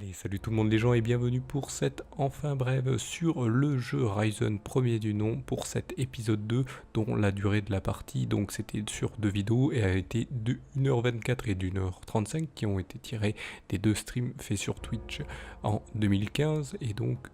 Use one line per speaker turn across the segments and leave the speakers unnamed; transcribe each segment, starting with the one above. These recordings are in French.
Allez, salut tout le monde les gens et bienvenue pour cette enfin brève sur le jeu Ryzen premier du nom pour cet épisode 2 dont la durée de la partie donc c'était sur 2 vidéos et a été de 1h24 et d'1h35 qui ont été tirées des 2 streams faits sur Twitch en 2015 et donc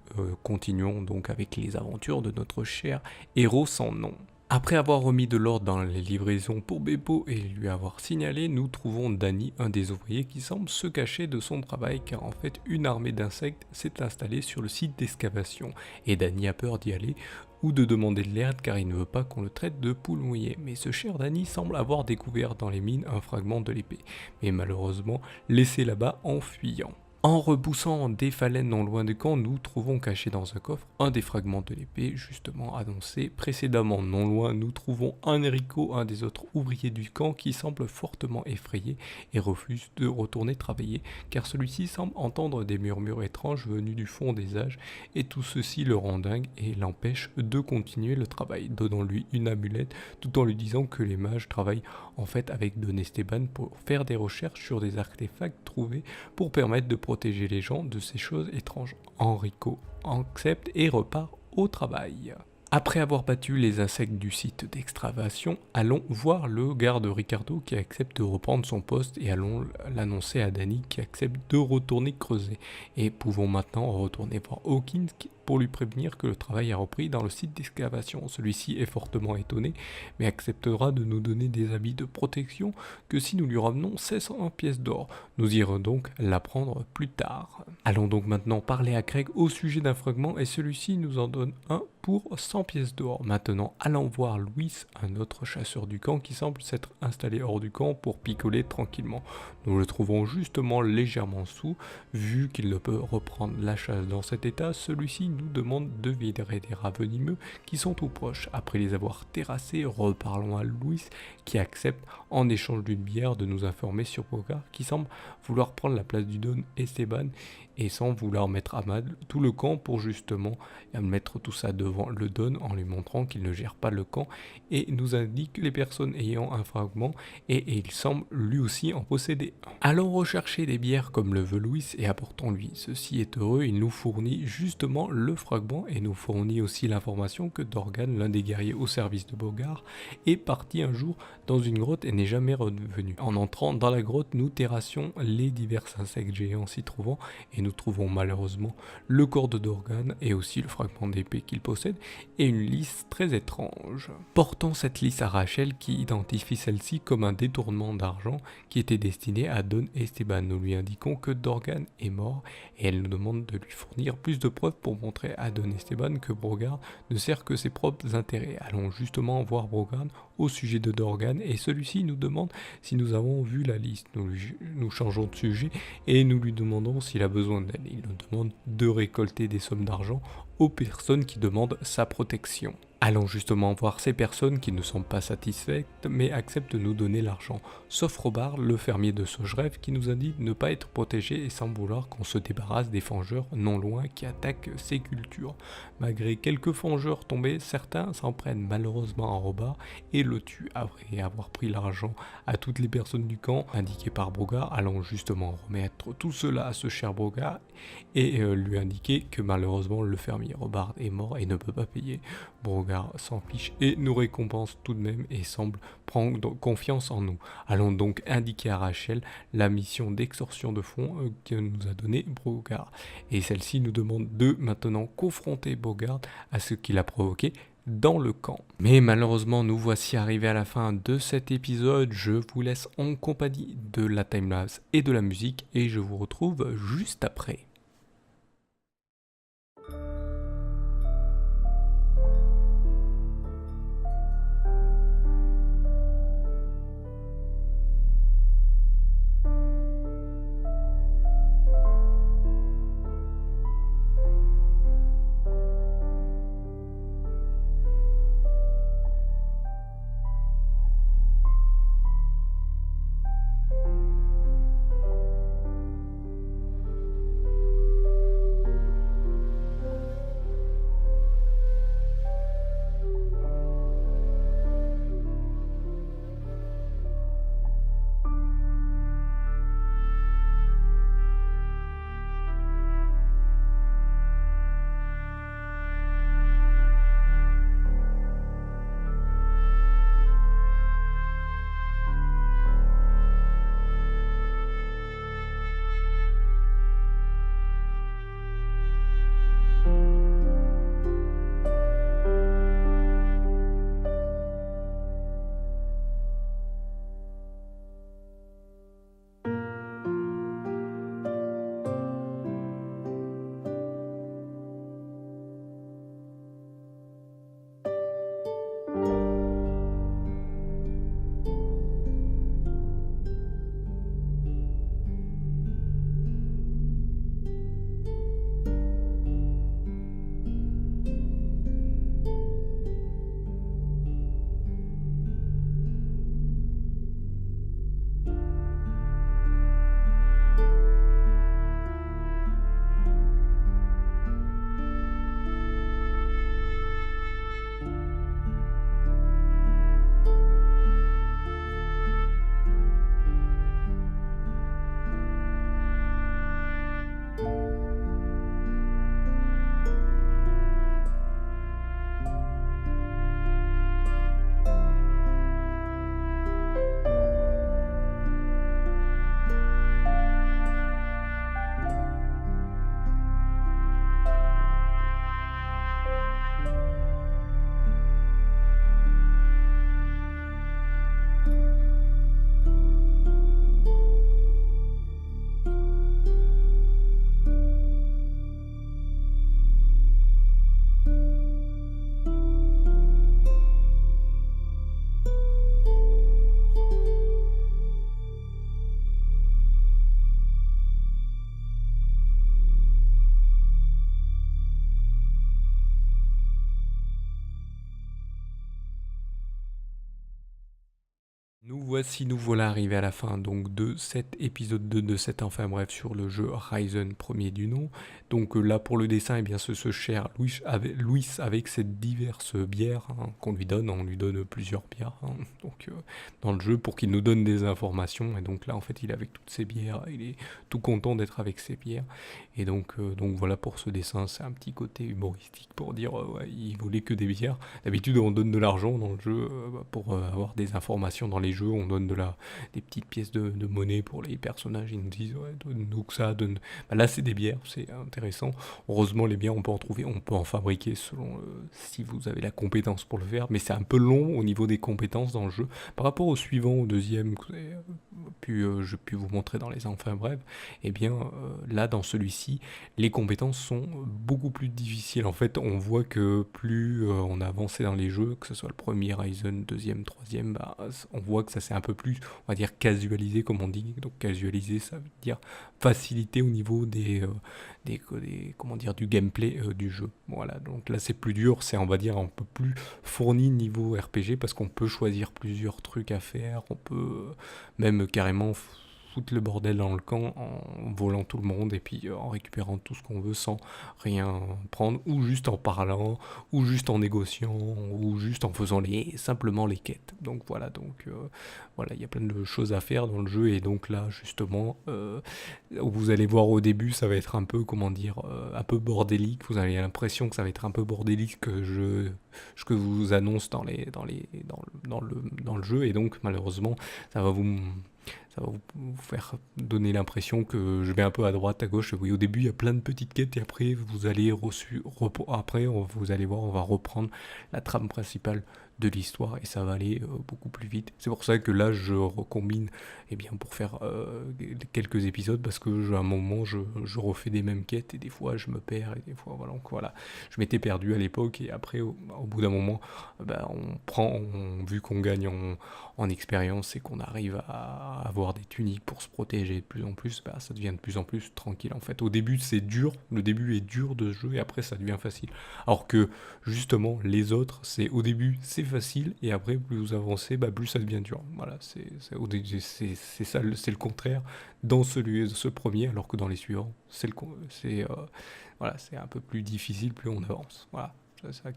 continuons donc avec les aventures de notre cher héros sans nom. Après avoir remis de l'ordre dans les livraisons pour Beppo et lui avoir signalé, nous trouvons Danny, un des ouvriers qui semble se cacher de son travail car en fait une armée d'insectes s'est installée sur le site d'excavation et Danny a peur d'y aller ou de demander de l'aide car il ne veut pas qu'on le traite de poule mouillée. Mais ce cher Danny semble avoir découvert dans les mines un fragment de l'épée, mais malheureusement laissé là-bas en fuyant. En repoussant des phalènes non loin du camp, nous trouvons caché dans un coffre un des fragments de l'épée justement annoncé précédemment. Non loin, nous trouvons un Enrico, un des autres ouvriers du camp, qui semble fortement effrayé et refuse de retourner travailler, car celui-ci semble entendre des murmures étranges venus du fond des âges, et tout ceci le rend dingue et l'empêche de continuer le travail, donnant-lui une amulette tout en lui disant que les mages travaillent en fait avec Don Esteban pour faire des recherches sur des artefacts trouvés pour permettre de protéger les gens de ces choses étranges. Enrico accepte et repart au travail. Après avoir battu les insectes du site d'extravation, allons voir le garde Ricardo qui accepte de reprendre son poste et allons l'annoncer à Danny qui accepte de retourner creuser. Et pouvons maintenant retourner voir Hawkins pour lui prévenir que le travail a repris dans le site d'excavation. Celui-ci est fortement étonné, mais acceptera de nous donner des habits de protection que si nous lui ramenons 601 pièces d'or. Nous irons donc l'apprendre plus tard. Allons donc maintenant parler à Craig au sujet d'un fragment et celui-ci nous en donne un pour 100 pièces d'or. Maintenant, allons voir Louis, un autre chasseur du camp qui semble s'être installé hors du camp pour picoler tranquillement. Nous le trouvons justement légèrement sous, vu qu'il ne peut reprendre la chasse dans cet état. Celui-ci nous demande de virer des rats venimeux qui sont tout proches. Après les avoir terrassés, reparlons à Louis qui accepte en échange d'une bière de nous informer sur Bogart qui semble vouloir prendre la place du Don Esteban et sans vouloir mettre à mal tout le camp pour justement mettre tout ça devant le Don en lui montrant qu'il ne gère pas le camp et nous indique les personnes ayant un fragment et il semble lui aussi en posséder un. Allons rechercher des bières comme le veut Louis et apportons-lui. Ceci est heureux, il nous fournit justement le fragment et nous fournit aussi l'information que Dorgan, l'un des guerriers au service de Bogart, est parti un jour dans une grotte et n'est jamais revenu. En entrant dans la grotte, nous terrassions les divers insectes géants s'y trouvant et nous trouvons malheureusement le corps de Dorgan et aussi le fragment d'épée qu'il possède et une liste très étrange. Portons cette liste à Rachel qui identifie celle-ci comme un détournement d'argent qui était destiné à Don Esteban. Nous lui indiquons que Dorgan est mort et elle nous demande de lui fournir plus de preuves pour montrer à Don Esteban que Brogard ne sert que ses propres intérêts. Allons justement voir Brogard au sujet de Dorgan et celui-ci nous demande si nous avons vu la liste. Nous changeons de sujet et nous lui demandons s'il a besoin d'aide. Il nous demande de récolter des sommes d'argent aux personnes qui demandent sa protection. Allons justement voir ces personnes qui ne sont pas satisfaites mais acceptent de nous donner l'argent, sauf Robard, le fermier de Saugerève qui nous indique ne pas être protégé et semble vouloir qu'on se débarrasse des fangeurs non loin qui attaquent ses cultures. Malgré quelques fangeurs tombés, certains s'en prennent malheureusement à Robard et le tuent après avoir pris l'argent à toutes les personnes du camp indiquées par Brogard. Allons justement remettre tout cela à ce cher Brogard et lui indiquer que malheureusement le fermier Robard est mort et ne peut pas payer. Brogard s'en fiche et nous récompense tout de même et semble prendre confiance en nous. Allons donc indiquer à Rachel la mission d'extorsion de fonds que nous a donné Brogard. Et celle-ci nous demande de maintenant confronter Bogart à ce qu'il a provoqué dans le camp. Mais malheureusement, nous voici arrivés à la fin de cet épisode. Je vous laisse en compagnie de la timelapse et de la musique et je vous retrouve juste après. voici, nous voilà arrivés à la fin donc de cet épisode 2 de cet enfin bref sur le jeu Ryzen premier du nom. Donc là pour le dessin, eh bien ce cher Louis avec ces diverses bières qu'on lui donne, on lui donne plusieurs bières donc dans le jeu pour qu'il nous donne des informations. Et donc là en fait il est avec toutes ces bières, il est tout content d'être avec ces bières. Et donc voilà pour ce dessin, c'est un petit côté humoristique pour dire ouais, il volait que des bières. D'habitude on donne de l'argent dans le jeu pour avoir des informations dans les jeux, on donne des petites pièces de monnaie pour les personnages, ils nous disent ouais, donne-nous que ça, donne. Bah, là c'est des bières, c'est intéressant. Heureusement les bières on peut en trouver, on peut en fabriquer selon si vous avez la compétence pour le faire, mais c'est un peu long au niveau des compétences dans le jeu. Par rapport au suivant, au deuxième que j'ai pu vous montrer dans les enfin bref, et bien là dans celui-ci, les compétences sont beaucoup plus difficiles. En fait on voit que plus on a avancé dans les jeux, que ce soit le premier Ryzen, deuxième, troisième, bah, on voit que ça s'est un peu plus, on va dire, casualisé comme on dit. Donc casualisé, ça veut dire facilité au niveau comment dire, du gameplay du jeu. Voilà, donc là c'est plus dur, c'est on va dire un peu plus fourni niveau RPG parce qu'on peut choisir plusieurs trucs à faire, on peut même carrément foutre le bordel dans le camp en volant tout le monde et puis en récupérant tout ce qu'on veut sans rien prendre, ou juste en parlant, ou juste en négociant, ou juste en faisant simplement les quêtes. Donc voilà, il y a plein de choses à faire dans le jeu. Et donc là justement vous allez voir au début, ça va être un peu, comment dire, un peu bordélique. Vous avez l'impression que ça va être un peu bordélique que vous annonce dans le jeu. Et donc malheureusement ça va vous faire donner l'impression que je vais un peu à droite, à gauche. Oui, au début, il y a plein de petites quêtes et après, vous allez vous allez voir, on va reprendre la trame principale de l'histoire et ça va aller beaucoup plus vite. C'est pour ça que là, je recombine pour faire quelques épisodes parce que à un moment, je refais des mêmes quêtes et des fois, je me perds et des fois, voilà. Donc voilà, je m'étais perdu à l'époque et après, au bout d'un moment, vu qu'on gagne en expérience et qu'on arrive à avoir des tuniques pour se protéger de plus en plus, ça devient de plus en plus tranquille. En fait, au début c'est dur, le début est dur de ce jeu et après ça devient facile. Alors que justement les autres, c'est au début c'est facile et après plus vous avancez, plus ça devient dur. Voilà, c'est ça, c'est le contraire dans ce premier, alors que dans les suivants c'est un peu plus difficile plus on avance. Voilà. C'est ça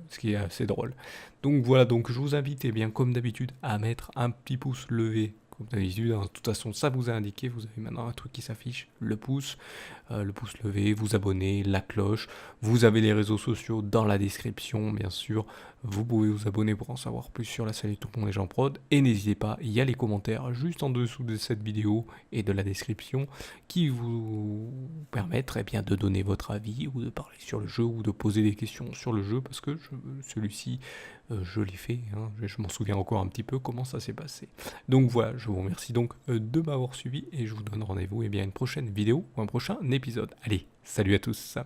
ce qui est assez drôle. Donc voilà, donc je vous invite, comme d'habitude, à mettre un petit pouce levé. Comme d'habitude, de toute façon, ça vous a indiqué, vous avez maintenant un truc qui s'affiche, le pouce levé, vous abonner, la cloche. Vous avez les réseaux sociaux dans la description, bien sûr. Vous pouvez vous abonner pour en savoir plus sur la série Tout le monde est Jean Prod. Et n'hésitez pas, il y a les commentaires juste en dessous de cette vidéo et de la description qui vous permettent de donner votre avis ou de parler sur le jeu ou de poser des questions sur le jeu parce que celui-ci, je l'ai fait, je m'en souviens encore un petit peu comment ça s'est passé. Donc voilà, je vous remercie donc de m'avoir suivi et je vous donne rendez-vous à une prochaine vidéo ou un prochain épisode. Allez, salut à tous.